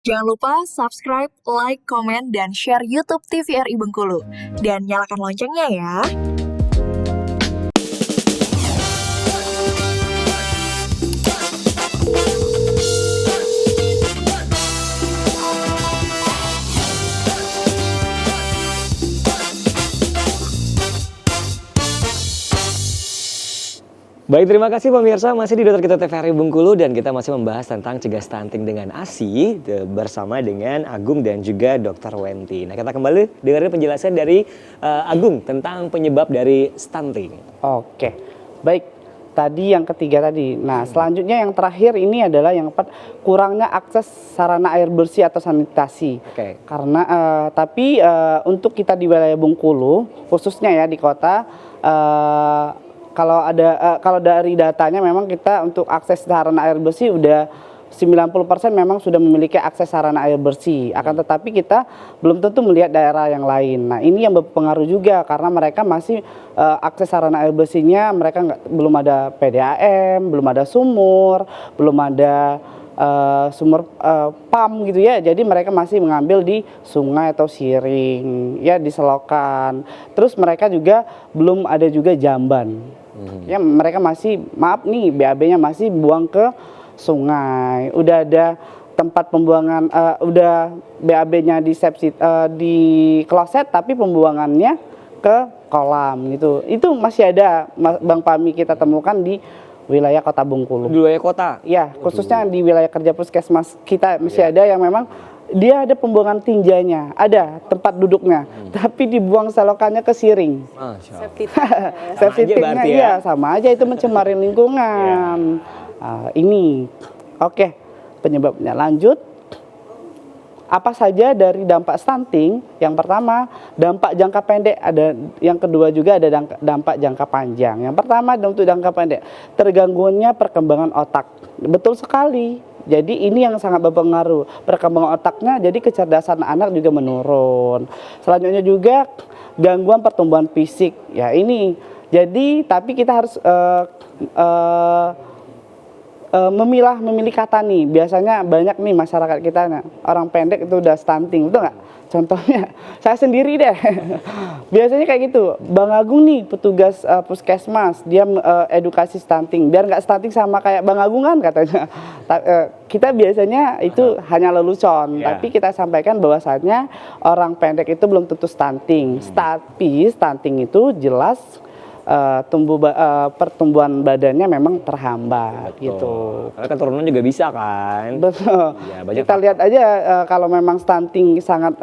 Jangan lupa subscribe, like, komen, dan share YouTube TVRI Bengkulu. Dan nyalakan loncengnya ya. Baik, terima kasih pemirsa, masih di Dokter Kita TVRI Bengkulu dan kita masih membahas tentang cegah stunting dengan ASI bersama dengan Agung dan juga Dokter Wenti. Nah, kita kembali dengerin penjelasan dari Agung tentang penyebab dari stunting. Oke, baik. Tadi yang ketiga tadi. Nah, selanjutnya yang terakhir ini adalah yang keempat, kurangnya akses sarana air bersih atau sanitasi. Oke. Karena tapi untuk kita di wilayah Bengkulu, khususnya ya di kota, kalau dari datanya memang kita untuk akses sarana air bersih udah 90% memang sudah memiliki akses sarana air bersih. Akan tetapi kita belum tentu melihat daerah yang lain. Nah, ini yang berpengaruh juga karena mereka masih akses sarana air bersihnya mereka belum ada PDAM, belum ada sumur, belum ada sumur pam gitu ya. Jadi mereka masih mengambil di sungai atau siring, ya di selokan. Terus mereka juga belum ada juga jamban. Ya mereka masih, maaf nih, BAB-nya masih buang ke sungai. Udah ada tempat pembuangan, udah BAB-nya di kloset tapi pembuangannya ke kolam gitu. Itu masih ada, Bang Pami, kita temukan di wilayah Kota Bengkulu. Di wilayah kota? Ya, khususnya di wilayah kerja puskesmas kita masih ada yang memang dia ada pembuangan tinjanya, ada tempat duduknya, tapi dibuang selokannya ke siring. Septic tanknya iya sama aja, itu mencemari lingkungan. Ini oke, penyebabnya. Lanjut, apa saja dari dampak stunting? Yang pertama, dampak jangka pendek ada, yang kedua juga ada dampak jangka panjang. Yang pertama untuk jangka pendek, tergangguannya perkembangan otak. Betul sekali. Jadi ini yang sangat berpengaruh, perkembangan otaknya, jadi kecerdasan anak juga menurun. Selanjutnya juga gangguan pertumbuhan fisik. Ya ini, jadi tapi kita harus memilih kata nih. Biasanya banyak nih masyarakat kita, orang pendek itu udah stunting, betul nggak? Contohnya saya sendiri deh. Biasanya kayak gitu. Bang Agung nih petugas puskesmas, dia edukasi stunting biar nggak stunting sama kayak Bang Agung kan katanya. Kita biasanya itu hanya lelucon, tapi kita sampaikan bahwasanya orang pendek itu belum tentu stunting. Tapi stunting itu jelas pertumbuhan badannya memang terhambat. Betul. Gitu. Karena keturunan juga bisa kan. Betul. Ya, kita lihat aja kalau memang stunting sangat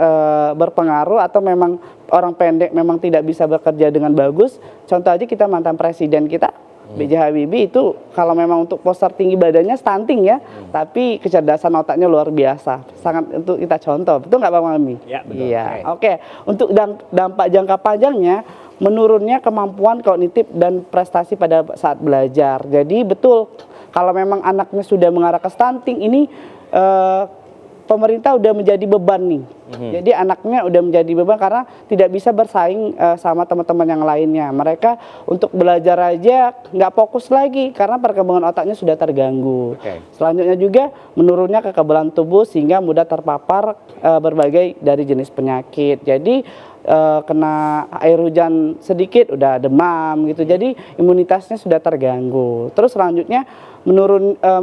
berpengaruh atau memang orang pendek memang tidak bisa bekerja dengan bagus. Contoh aja kita mantan presiden kita B.J. Habibie itu kalau memang untuk postur tinggi badannya stunting ya, tapi kecerdasan otaknya luar biasa. Sangat untuk kita contoh. Betul nggak Bang Mami? Ya, betul. Iya. Oke. Untuk dampak jangka panjangnya, menurunnya kemampuan kognitif dan prestasi pada saat belajar. Jadi betul kalau memang anaknya sudah mengarah ke stunting ini pemerintah udah menjadi beban nih. Jadi anaknya udah menjadi beban karena tidak bisa bersaing sama teman-teman yang lainnya. Mereka untuk belajar aja nggak fokus lagi karena perkembangan otaknya sudah terganggu. Selanjutnya juga menurunnya kekebalan tubuh sehingga mudah terpapar berbagai dari jenis penyakit. Jadi kena air hujan sedikit udah demam gitu. Jadi imunitasnya sudah terganggu. Terus selanjutnya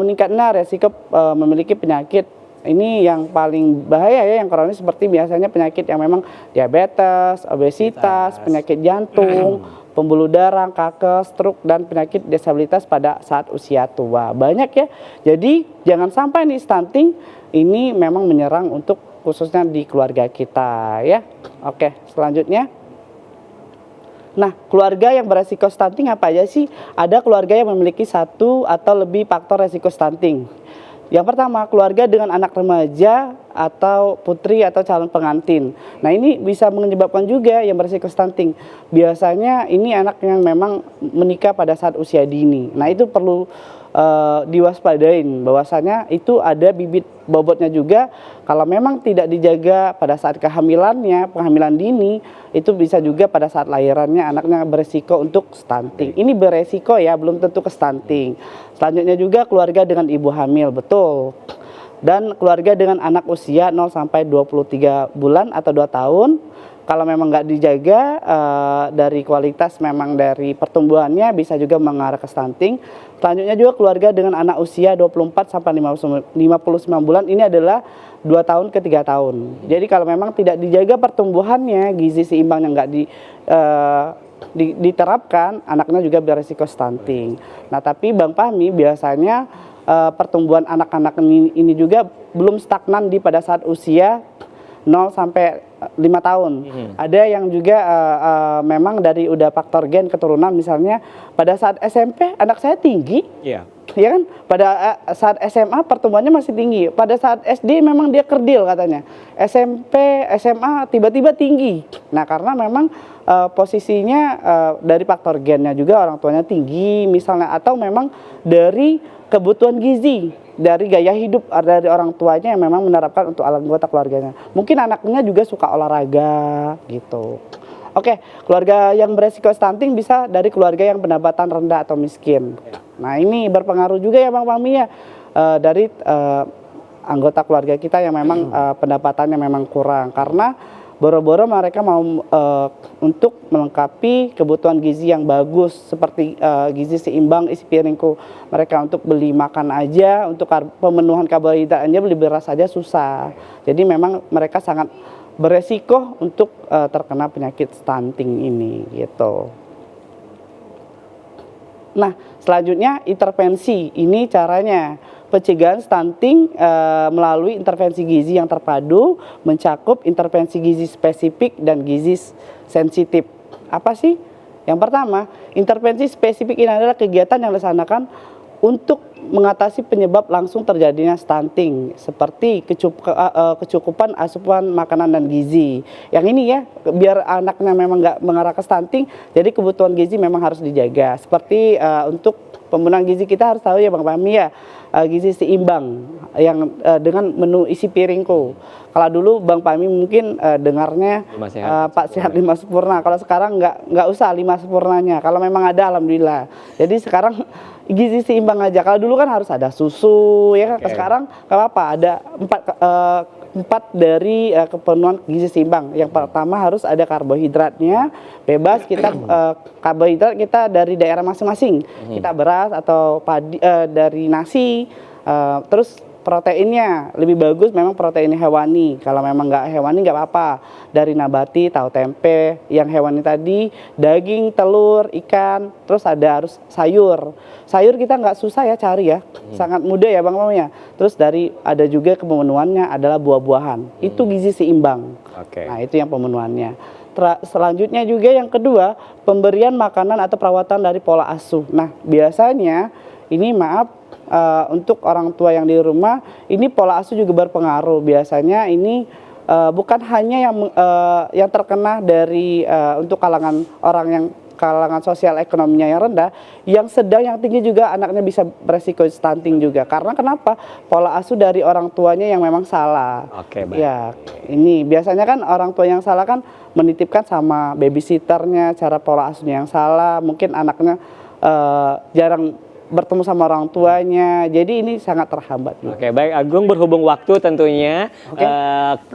meningkatnya resiko memiliki penyakit. Ini yang paling bahaya ya, yang kronis seperti biasanya penyakit yang memang diabetes, obesitas, penyakit jantung, pembuluh darah, kanker, stroke, dan penyakit disabilitas pada saat usia tua. Banyak ya. Jadi jangan sampai nih stunting ini memang menyerang untuk khususnya di keluarga kita ya. Oke, selanjutnya. Nah, keluarga yang beresiko stunting apa aja sih? Ada keluarga yang memiliki satu atau lebih faktor resiko stunting. Yang pertama, keluarga dengan anak remaja atau putri atau calon pengantin. Nah, ini bisa menyebabkan juga yang berisiko stunting. Biasanya ini anak yang memang menikah pada saat usia dini. Nah, itu perlu diwaspadain bahwasanya itu ada bibit bobotnya juga. Kalau memang tidak dijaga pada saat kehamilannya, penghamilan dini, itu bisa juga pada saat lahirannya anaknya beresiko untuk stunting. Ini beresiko ya, belum tentu ke stunting. Selanjutnya juga keluarga dengan ibu hamil, betul. dan keluarga dengan anak usia 0 sampai 23 bulan atau 2 tahun. Kalau memang nggak dijaga dari kualitas memang dari pertumbuhannya bisa juga mengarah ke stunting. Selanjutnya juga keluarga dengan anak usia 24 sampai 59 bulan ini adalah 2 tahun ke 3 tahun. Jadi kalau memang tidak dijaga pertumbuhannya, gizi seimbang yang nggak diterapkan, anaknya juga beresiko stunting. Nah, tapi Bang Fahmi biasanya pertumbuhan anak-anak ini juga belum stagnan pada saat usia 0 sampai 5 tahun. Ada yang juga memang dari udah faktor gen keturunan, misalnya pada saat SMP anak saya tinggi. Iya. Ya kan, pada saat SMA pertumbuhannya masih tinggi, pada saat SD memang dia kerdil katanya, SMP, SMA tiba-tiba tinggi. Nah, karena memang posisinya dari faktor gennya juga orang tuanya tinggi misalnya, atau memang dari kebutuhan gizi, dari gaya hidup dari orang tuanya yang memang menerapkan untuk anggota keluarganya. Mungkin anaknya juga suka olahraga gitu. Oke, keluarga yang beresiko stunting bisa dari keluarga yang pendapatan rendah atau miskin. Nah, ini berpengaruh juga ya Bang Fahmi ya, dari anggota keluarga kita yang memang pendapatannya memang kurang, karena boro-boro mereka mau untuk melengkapi kebutuhan gizi yang bagus seperti gizi seimbang isi piringku, mereka untuk beli makan aja, untuk pemenuhan karbohidratnya beli beras aja susah. Jadi memang mereka sangat beresiko untuk terkena penyakit stunting ini gitu. Nah, selanjutnya intervensi. Ini caranya pencegahan stunting melalui intervensi gizi yang terpadu, mencakup intervensi gizi spesifik dan gizi sensitif. Apa sih? Yang pertama, intervensi spesifik ini adalah kegiatan yang dilaksanakan untuk mengatasi penyebab langsung terjadinya stunting, seperti kecukupan asupan makanan dan gizi. Yang ini ya, biar anaknya memang nggak mengarah ke stunting, jadi kebutuhan gizi memang harus dijaga. Seperti untuk pembunuhan gizi kita harus tahu ya Bang Fahmi ya, gizi seimbang yang dengan menu isi piringku. Kalau dulu Bang Fahmi mungkin dengarnya Pak Sehat 5 Sempurna. Kalau sekarang nggak usah 5 sempurnanya. Kalau memang ada alhamdulillah. Jadi sekarang gizi seimbang aja. Kalau dulu kan harus ada susu ya kan. Sekarang nggak apa-apa, ada 4 dari kepenuhan gizi seimbang. Yang pertama harus ada karbohidratnya, bebas kita karbohidrat kita dari daerah masing-masing. Kita beras atau padi dari nasi, terus proteinnya lebih bagus memang protein hewani. Kalau memang nggak hewani nggak apa-apa, dari nabati, tahu tempe. Yang hewani tadi daging, telur, ikan, terus ada harus sayur. Sayur kita nggak susah ya cari ya, sangat mudah ya Bang Fahmi ya. Terus dari ada juga pemenuhannya adalah buah-buahan. Itu gizi seimbang. Nah, itu yang pemenuhannya. Selanjutnya juga yang kedua, pemberian makanan atau perawatan dari pola asuh. Nah, biasanya ini untuk orang tua yang di rumah, ini pola asuh juga berpengaruh. Biasanya ini bukan hanya yang terkena dari untuk kalangan orang yang kalangan sosial ekonominya yang rendah, yang sedang, yang tinggi juga anaknya bisa beresiko stunting juga. Karena kenapa? Pola asuh dari orang tuanya yang memang salah. Oke, baik. Ya, ini biasanya kan orang tua yang salah kan menitipkan sama babysitternya, cara pola asuhnya yang salah, mungkin anaknya jarang bertemu sama orang tuanya, jadi ini sangat terhambat juga. Oke, baik Agung, berhubung waktu tentunya,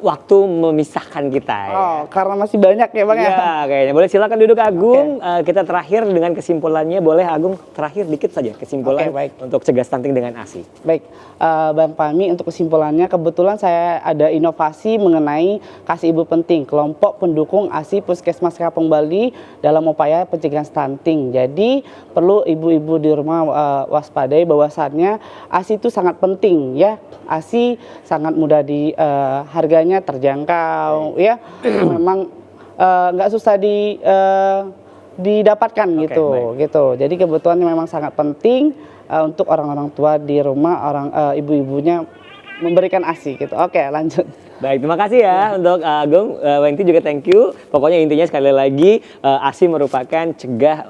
waktu memisahkan kita ya. Oh, karena masih banyak ya Bang ya? Ya, kayaknya. Boleh silakan duduk Agung. Kita terakhir dengan kesimpulannya, boleh Agung terakhir dikit saja kesimpulan untuk cegah stunting dengan ASI. Baik, Bang Fahmi, untuk kesimpulannya kebetulan saya ada inovasi mengenai Kasih Ibu Penting, kelompok pendukung ASI Puskesmas Kampung Bali dalam upaya pencegahan stunting. Jadi perlu ibu-ibu di rumah waspadai bahwasannya ASI itu sangat penting ya. ASI sangat mudah harganya terjangkau ya. Memang nggak susah didapatkan gitu. Jadi kebutuhannya memang sangat penting untuk orang-orang tua di rumah, ibu-ibunya memberikan ASI gitu. Oke, lanjut. Baik, terima kasih ya untuk Agung, Wengti juga thank you. Pokoknya intinya sekali lagi ASI merupakan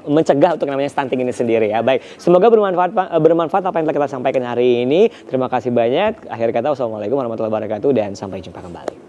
mencegah untuk namanya stunting ini sendiri ya. Baik, semoga bermanfaat apa yang telah kita sampaikan hari ini. Terima kasih banyak. Akhir kata, wassalamualaikum warahmatullahi wabarakatuh dan sampai jumpa kembali.